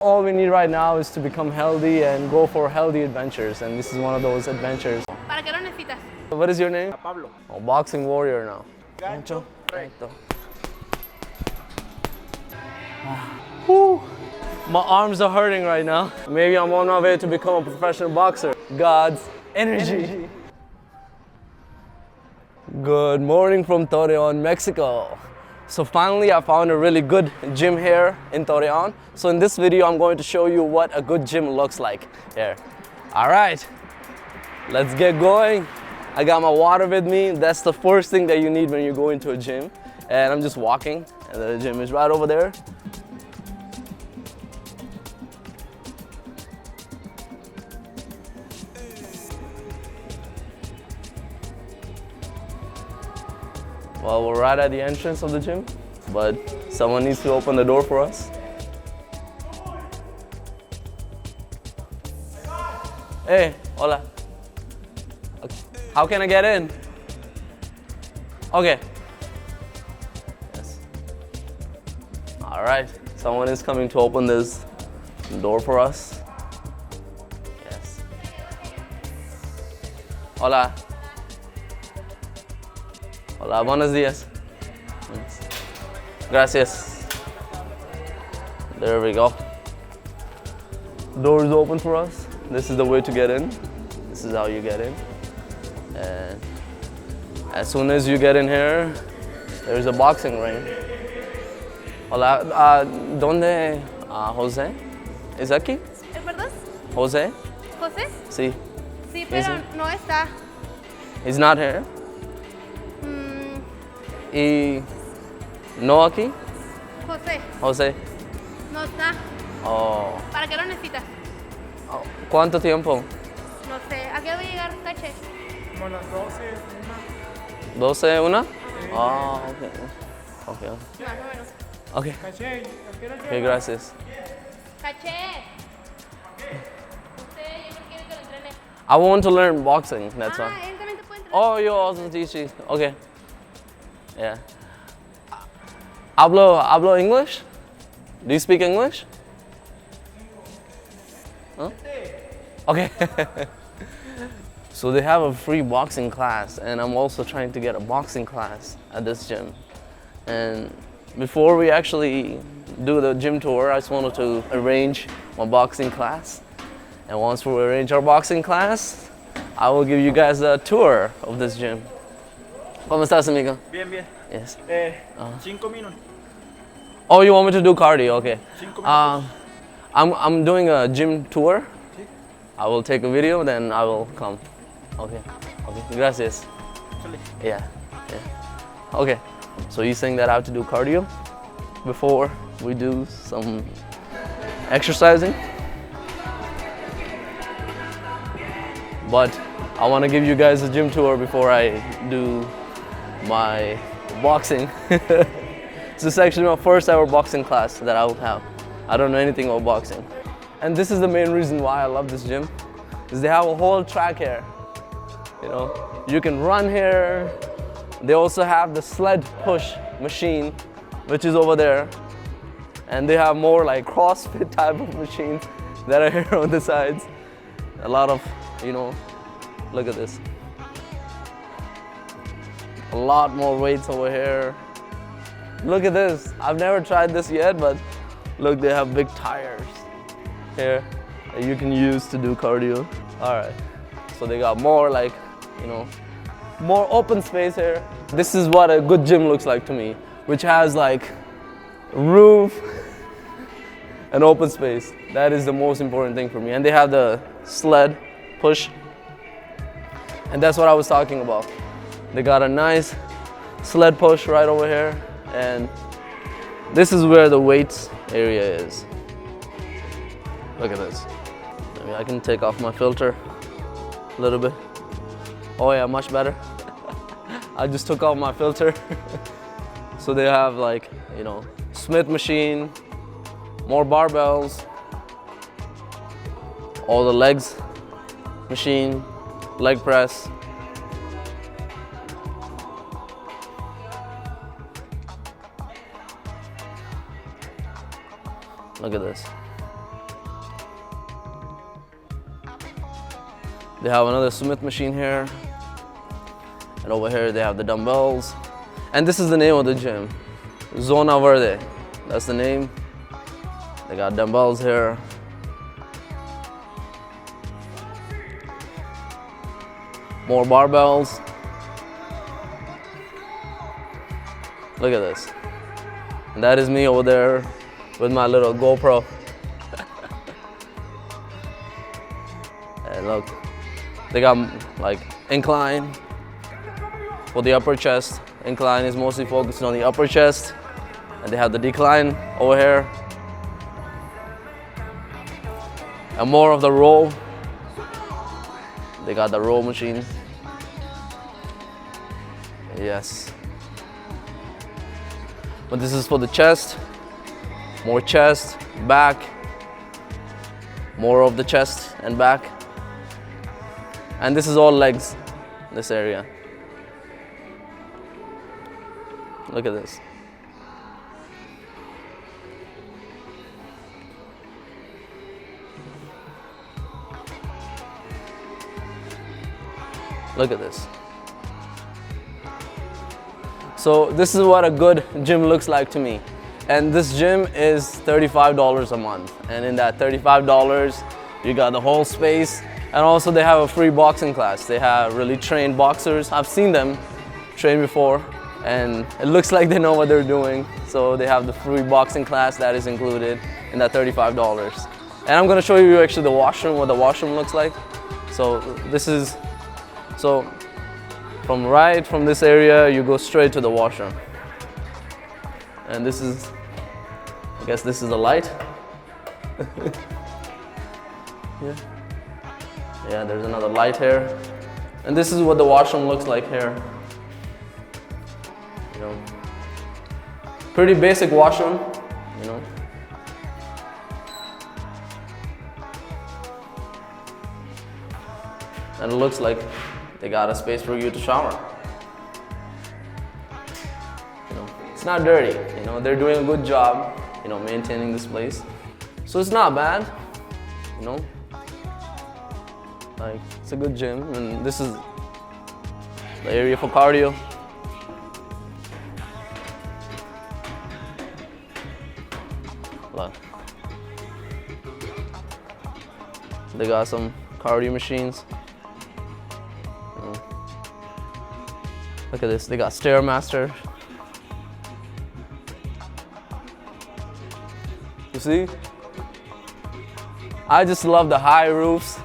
All we need right now is to become healthy and go for healthy adventures, and this is one of those adventures. ¿Para qué lo necesitas? What is your name? Pablo. Oh, boxing warrior now. Gancho, recto. Whew. My arms are hurting right now. Maybe I'm on my way to become a professional boxer. God's energy. Good morning from Torreon, Mexico. So finally I found a really good gym here in Torreon. So in this video I'm going to show you what a good gym looks like here. Alright, let's get going. I got my water with me. That's the first thing that you need when you go into a gym. And I'm just walking and the gym is right over there. Well, we're right at the entrance of the gym, but someone needs to open the door for us. Hey, hola. Okay. How can I get in? Okay. Yes. All right, someone is coming to open this door for us. Yes. Hola. Hola, buenos días. Gracias. There we go. Door is open for us. This is the way to get in. This is how you get in. And as soon as you get in here, there's a boxing ring. Hola, ¿dónde? José? ¿Es aquí? ¿Verdad? José? ¿José? Sí. Sí, pero no está. He's not here? ¿Y no aquí? José, José. no está. Oh. ¿Para qué lo necesitas? Oh. ¿Cuánto tiempo? No sé. ¿A qué hora voy a llegar, caché? Como las 12, 12, una? Ah, ok. Ok. Más o menos. Ok. Caché, ¿a qué hora Ok, gracias. Caché. Usted, yo no quiero que lo entrene. I want to learn boxing, that's why. Él también te puede entrenar. Oh, you also teach it. Okay. Yeah. Hablo English? Do you speak English? Huh? Okay. So they have a free boxing class, and I'm also trying to get a boxing class at this gym. And before we actually do the gym tour, I just wanted to arrange my boxing class. And once we arrange our boxing class, I will give you guys a tour of this gym. ¿Cómo estás, amigo? Bien, bien. Yes. 5 minutos. Oh, you want me to do cardio? Okay. 5 minutos. I'm doing a gym tour. I will take a video, then I will come. Okay. Okay. Gracias. Yeah. Yeah. Okay. So you're saying that I have to do cardio before we do some exercising? But I want to give you guys a gym tour before I do my boxing. This is actually my first ever boxing class that I will have. I don't know anything about boxing. And this is the main reason why I love this gym, is they have a whole track here. You know, you can run here. They also have the sled push machine, which is over there. And they have more like CrossFit type of machines that are here on the sides. A lot of, you know, look at this. A lot more weights over here. Look at this. I've never tried this yet, but look, they have big tires here that you can use to do cardio. All right, so they got more like, you know, more open space here. This is what a good gym looks like to me, which has like a roof and open space. That is the most important thing for me. And they have the sled push. And that's what I was talking about. They got a nice sled push right over here. And this is where the weights area is. Look at this. Maybe I can take off my filter a little bit. Oh yeah, much better. I just took off my filter. So they have like, you know, Smith machine, more barbells, all the legs machine, leg press. Look at this. They have another Smith machine here. And over here they have the dumbbells. And this is the name of the gym. Zona Verda. That's the name. They got dumbbells here. More barbells. Look at this. And that is me over there with my little GoPro. And look, they got like incline for the upper chest. Incline is mostly focused on the upper chest. And they have the decline over here. And more of the row. They got the row machine. Yes. But this is for the chest. More chest, back. More of the chest and back. And this is all legs, this area. Look at this. Look at this. So this is what a good gym looks like to me. And this gym is $35 a month. And in that $35, you got the whole space. And also they have a free boxing class. They have really trained boxers. I've seen them train before. And it looks like they know what they're doing. So they have the free boxing class that is included in that $35. And I'm gonna show you actually the washroom, what the washroom looks like. So this is, so from this area, you go straight to the washroom. And this is, I guess this is the light. Yeah, there's another light here. And this is what the washroom looks like here. You know, pretty basic washroom, you know. And it looks like they got a space for you to shower. You know, it's not dirty. You know, they're doing a good job, you know, maintaining this place. So it's not bad, you know. Like, it's a good gym, and this is the area for cardio. Look. They got some cardio machines. Look at this, they got Stairmaster. You see? I just love the high roofs,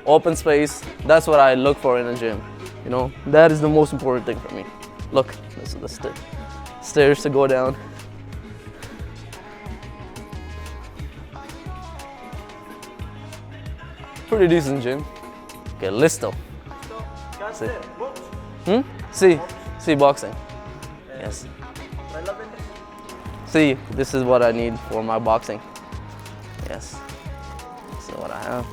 open space. That's what I look for in a gym. You know, that is the most important thing for me. Look, this is the stairs to go down. Pretty decent gym. Okay, listo. Sí. Sí, sí, boxing. Yes. See, this is what I need for my boxing. Yes. This is what I have.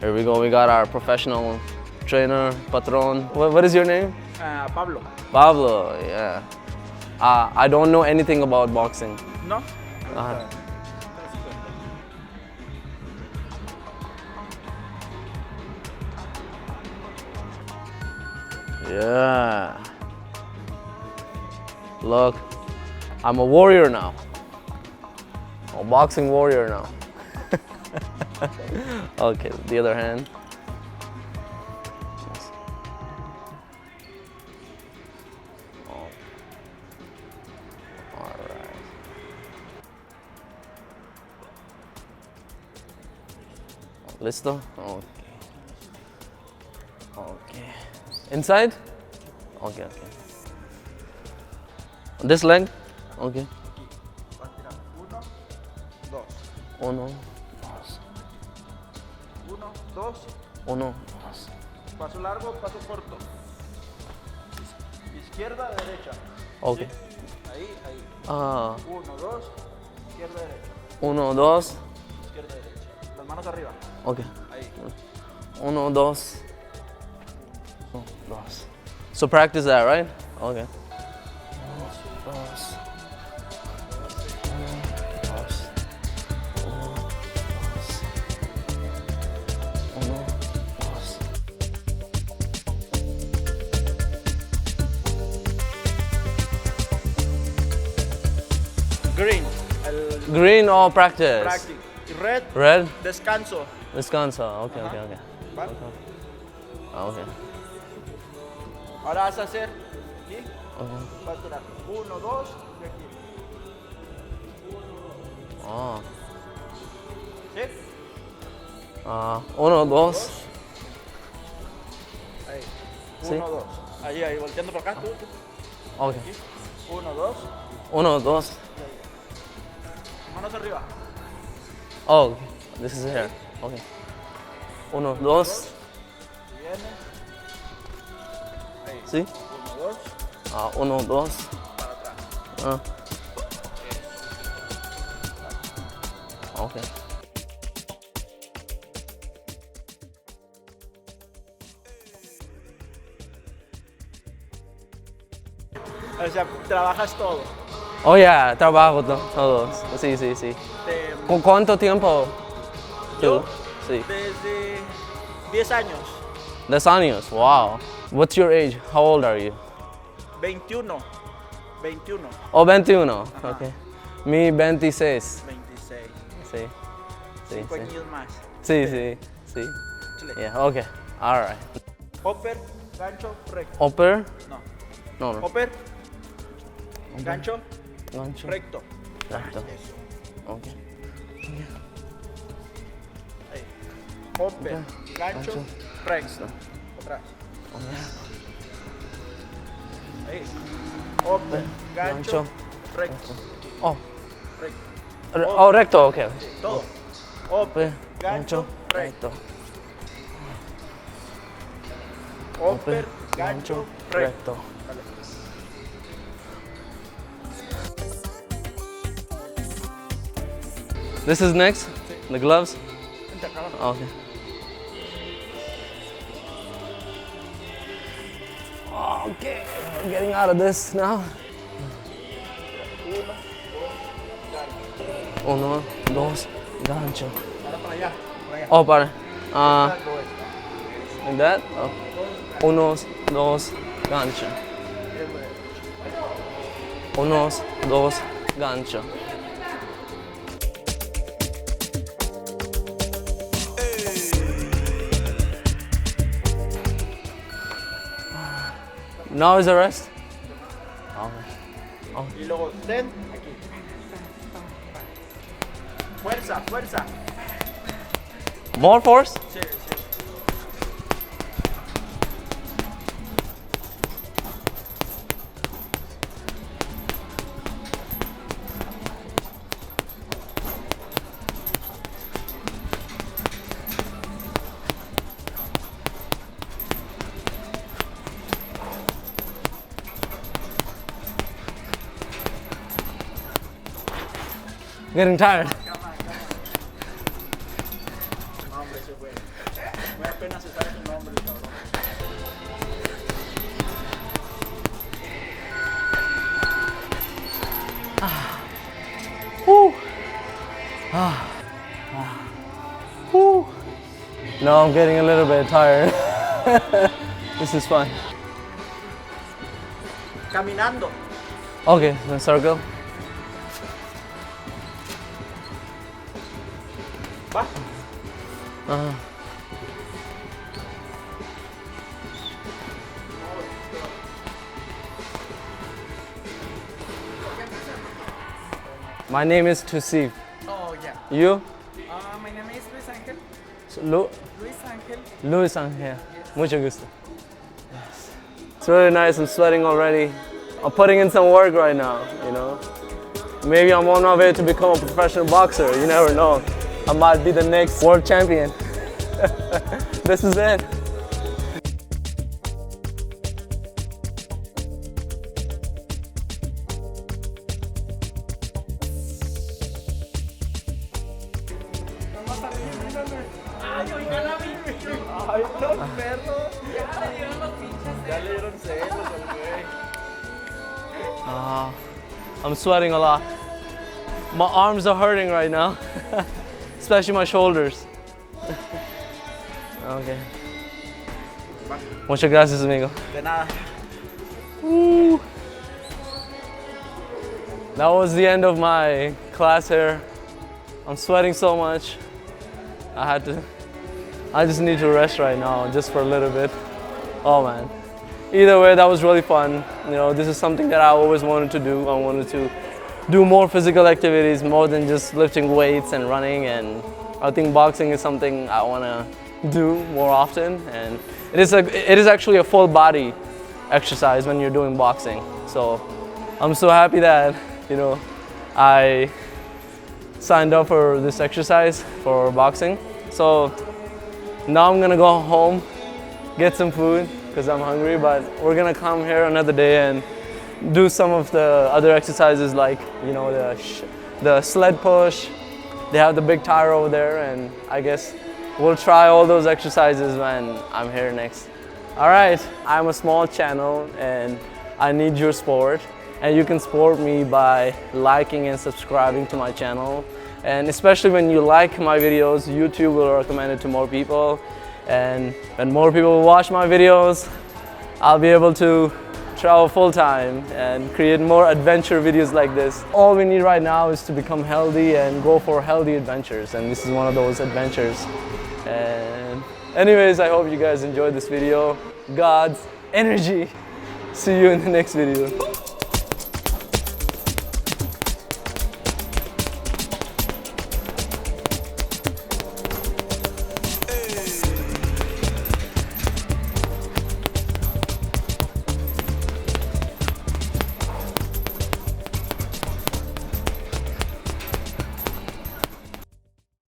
Here we go. We got our professional trainer, patron. What is your name? Pablo. Pablo, yeah. I don't know anything about boxing. No? Yeah. Look, I'm a warrior now. A boxing warrior now. Okay, the other hand. Yes. Oh. All right. Listo? Okay. Okay. Inside? Okay, okay. This leg? Okay. Uno, dos. Uno, dos. Uno, dos. Paso largo, paso corto. Izquierda, derecha. Okay. Ahí, ahí. Ah. Uno, dos. Izquierda, derecha. Uno, dos. Izquierda, derecha. Las manos arriba. Okay. Ahí. Uno, dos. Uno, dos. So practice that, right? Okay. Dos. Uno, dos. Green or practice? Practice. Y red, Red? descanso. Descanso. Okay, Ajá. okay, okay. ¿Va? Okay. Ahora vas a hacer aquí. Okay. Vas a tirar 1, 2 y aquí. Oh. ¿Sí? 1, 2. Ahí. Sí. 1, 2. Ahí, volteando para acá. Tú. Okay. 1, 2. 1, 2. Manos arriba. Oh, this is here. Okay. 1, 2. Viene. Ahí. Sí. 1, 2. 1, 2. Para atrás. Okay. O sea, trabajas todo. Oh yeah, trabajo todos. Sí, sí, sí. ¿Con cuánto tiempo? Yo, Tú? Sí. desde 10 años. 10 años. Wow. What's your age? How old are you? 21. 21. Oh, 21. Ajá. Okay. Mi 26. 26. Sí. Sí, 5 sí. años más. Sí, sí, sí. Chile. Yeah, okay. All right. Upper, gancho, recto. Upper? No. No, no. Upper, gancho, Gancho. recto. Recto. Eso. Okay. Ahí. Upper, Ok. gancho, Gancho. recto. Atrás. Okay. Ahí. Upper, gancho, Gancho. recto. Oh. Recto. Oh, recto, okay. Todo. Upper, Gancho, gancho, recto. recto. Upper, gancho, recto. Dale. This is next? The gloves? Vente acá. Okay. Okay, we're getting out of this now. 1, 2, gancho. Ahora para allá. Para allá. Oh, para. Lo ves. Like that? Oh. 1, 2, gancho. 1, 2, gancho. Now is the rest? Okay. Y luego ten aquí. Fuerza, fuerza. More force? Sí, sí. Getting tired. No, hombre, ese güey. Muy apenas se sabe su nombre, cabrón. Woo. Woo. No, I'm getting a little bit tired. This is fun. Caminando. Okay, then circle. Va. My name is Tusif. Oh, yeah. You? My name is Luis Angel. Luis Angel. Luis Angel. Mucho gusto. Yes. It's really nice. I'm sweating already. I'm putting in some work right now, you know. Maybe I'm on my way to become a professional boxer. You never know. I might be the next world champion. This is it. Ay, los perros. Ya le dieron celos al güey. I'm sweating a lot. My arms are hurting right now, especially my shoulders. Okay. Muchas gracias, amigo. De nada. Woo. That was the end of my class here. I'm sweating so much. I just need to rest right now, just for a little bit. Oh man. Either way, that was really fun. You know, this is something that I always wanted to do. I wanted to do more physical activities, more than just lifting weights and running. And I think boxing is something I want to do more often. And it is actually a full body exercise when you're doing boxing. So I'm so happy that, you know, I signed up for this exercise for boxing. So now I'm gonna go home, get some food because I'm hungry, but we're gonna come here another day and do some of the other exercises, like, you know, the sled push. They have the big tire over there, and I guess we'll try all those exercises when I'm here next. All right, I'm a small channel and I need your support. And you can support me by liking and subscribing to my channel. And especially when you like my videos, YouTube will recommend it to more people. And when more people watch my videos, I'll be able to travel full time and create more adventure videos like this. All we need right now is to become healthy and go for healthy adventures. And this is one of those adventures. And anyways, I hope you guys enjoyed this video. God's energy. See you in the next video.